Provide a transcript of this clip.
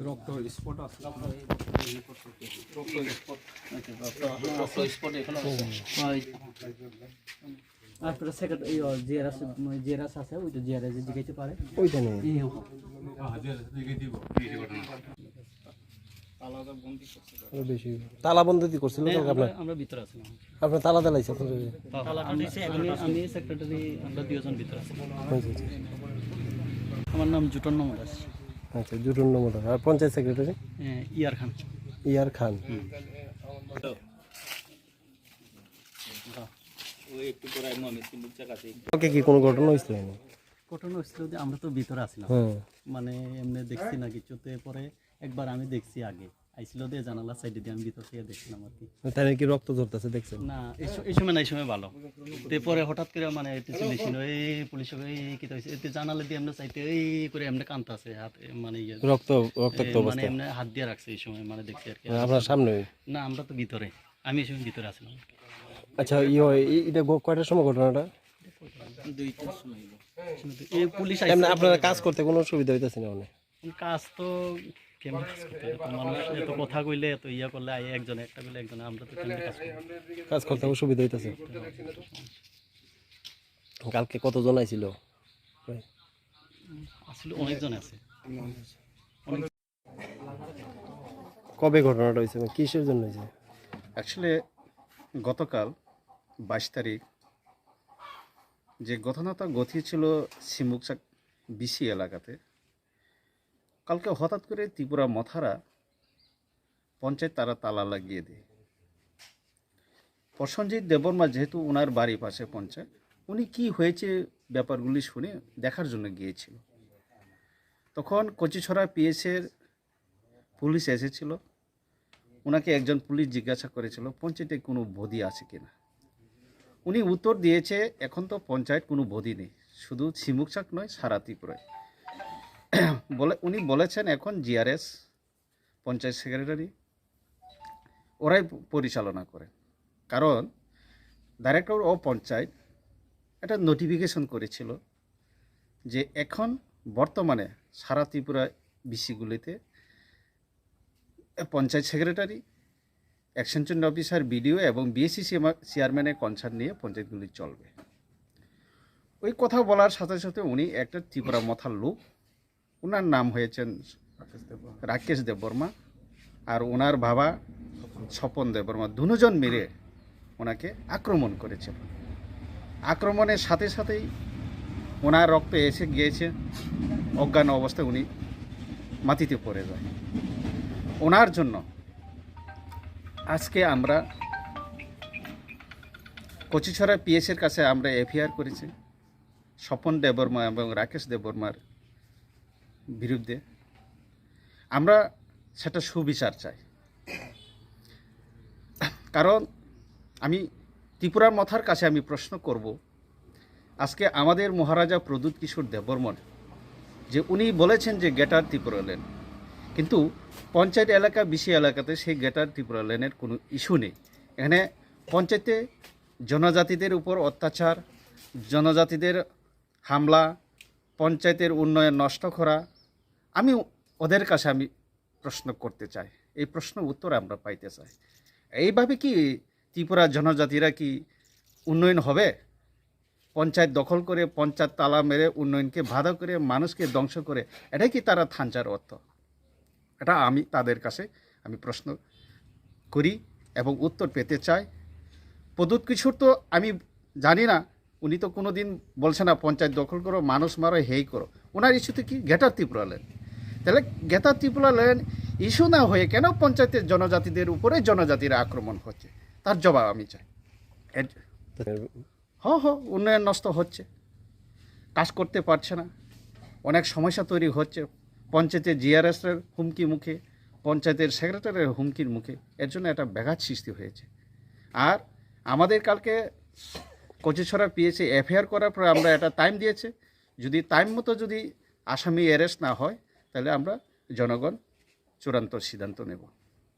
রক্ত স্পট আছে রক্ত স্পট এখানে তারপরে সেকেন্ড জিআরএস আছে ওইটা জিআরএস জিগাইতে পারে ওইটা নেই বেশি তালা বন্দি করছিল আমরা ভিতরে আছিলাম আপনার তালা দেলাইছে আমি সেক্রেটারি আমরা দুজন ভিতরে আছি আমার নাম জুটন মোহাম্মদ আছে আচ্ছা জুটন মোহাম্মদ আর পঞ্চায়েত সেক্রেটারি ইয়ার খান ইয়ার খান ওই একটু পরে মমিন কাছে ওকে কি কোনো ঘটনা হইছিল না ঘটনা হচ্ছিল যে আমরা তো ভিতরে আছিলাম মানে এমনি দেখছি না কিছুতে পরে একবার আমি দেখছি আগে আইছিল দিয়ে জানালা সাইডে দিয়ে আমি ভিতর থেকে দেখছিলাম আর কি তাই কি রক্ত ঝরতেছে দেখছেন না এই সময় না এই সময় ভালো তারপরে হঠাৎ করে মানে মেশিন এই পুলিশ কি হয়েছে এতে জানালা দিয়ে এমনি চাইতে এই করে এমনি কান্তাছে হাত মানে রক্ত রক্তাক্ত মানে এমনি হাত দিয়ে রাখছে এই সময় মানে দেখছি আর কি আপনার সামনে না আমরা তো ভিতরে আমি এই সময় ভিতরে আছিলাম আচ্ছা এটা কয়টার সময় ঘটনাটা 2টার সময় এই পুলিশ আপনারা কাজ করতে কোনো সুবিধা হইতেছে না অনেক কাজ তো কেমন কাজ করতে মানুষ এত কথা কইলে এত ইয়া করলে একজন একটা কইলে একজন আমরা তো কেমন কাজ করতে সুবিধা হইতেছে কালকে কতজন আইছিল আসলে অনেকজন আছে কবে ঘটনাটা হয়েছে কিসের জন্য হয়েছে অ্যাকচুয়ালি গতকাল 22 তারিখ যে ঘটনাটা ঘটিয়েছিল শিমুকচাক বিসি এলাকাতে কালকে হঠাৎ করে ত্রিপুরা মথারা পঞ্চায়েত তারা তালা লাগিয়ে দেয় প্রসেনজিৎ দেববর্মা যেহেতু ওনার বাড়ির পাশে পঞ্চায়েত উনি কি হয়েছে ব্যাপারগুলি শুনে দেখার জন্য গিয়েছিল তখন কচিছড়া পিএসের পুলিশ এসেছিল ওনাকে একজন পুলিশ জিজ্ঞাসা করেছিল পঞ্চায়েতে কোনো বদি আছে কিনা উনি উত্তর দিয়েছে এখন তো পঞ্চায়েত কোনো বদি নেই শুধু শিমুকচাক নয় সারা ত্রিপুরায় উনি বলেছেন এখন জিআরএস পঞ্চায়েত সেক্রেটারি ওরাই পরিচালনা করে কারণ ডাইরেক্টর ও পঞ্চায়েত একটা নোটিফিকেশন করেছিল যে এখন বর্তমানে সারা ত্রিপুরা বিসিগুলিতে panchayat secretary extension officer BDO এবং বিএসসি চেয়ারম্যানের কনসার্ন নিয়ে পঞ্চায়েতগুলি চলবে ওই কথা বলার সাথে সাথে উনি একটা ত্রিপুরা মথার লোক ওনার নাম হয়েছেন রাকেশ দেববর্মা আর ওনার বাবা স্বপন দেববর্মা দুজন মিলে ওনাকে আক্রমণ করেছিল আক্রমণের সাথে সাথেই ওনার রক্ত এসে গিয়েছে অজ্ঞান অবস্থায় উনি মাটিতে পড়ে যায় ওনার জন্য আজকে আমরা কচিছড়া পিএসের কাছে আমরা এফআইআর করেছি স্বপন দেববর্মা এবং রাকেশ দেববর্মার বিরুদ্ধে আমরা সেটা সুবিচার চাই কারণ আমি ত্রিপুরার মথার কাছে আমি প্রশ্ন করব আজকে আমাদের মহারাজা প্রদ্যুৎ কিশোর দেববর্মন যে উনি বলেছেন যে গ্রেটার ত্রিপুরা লেন কিন্তু পঞ্চায়েত এলাকা বিসি এলাকাতে সেই গ্রেটার ত্রিপুরা লেনের কোনো ইস্যু নেই এখানে পঞ্চায়েতে জনজাতিদের উপর অত্যাচার জনজাতিদের হামলা পঞ্চায়েতের উন্নয়ন নষ্ট করা আমি ওদের কাছে আমি প্রশ্ন করতে চাই এই প্রশ্ন উত্তর আমরা পাইতে চাই এইভাবে কি ত্রিপুরা জনজাতিরা কি উন্নয়ন হবে পঞ্চায়েত দখল করে পঞ্চায়েত তালা মেরে উন্নয়নকে বাধা করে মানুষকে ধ্বংস করে এটাই কি তারা থানচার অর্থ এটা আমি তাদের কাছে আমি প্রশ্ন করি এবং উত্তর পেতে চাই প্রদ্যুৎ কিশোর তো আমি জানি না উনি তো কোনো দিন বলছে না পঞ্চায়েত দখল করো মানুষ মারো হেই করো ওনার ইস্যুতে কি গ্রেটার ত্রিপুরা লেন তাহলে গ্রেটার ত্রিপুরা লেন ইস্যু না হয়ে কেন পঞ্চায়েতের জনজাতিদের উপরে জনজাতিরা আক্রমণ হচ্ছে তার জবাব আমি চাই উন্নয়ন নষ্ট হচ্ছে কাজ করতে পারছে না অনেক সমস্যা তৈরি হচ্ছে পঞ্চায়েতের জিআরএসের হুমকি মুখে পঞ্চায়েতের সেক্রেটারির হুমকির মুখে, এর জন্য একটা ব্যাঘাত সৃষ্টি হয়েছে। আর আমাদের কালকে কচুছড়া পিএসে এফআইআর করার পর আমরা একটা টাইম দিয়েছে, যদি টাইম মতো যদি আসামি অ্যারেস্ট না হয় তাহলে আমরা জনগণ চূড়ান্ত সিদ্ধান্ত নেব।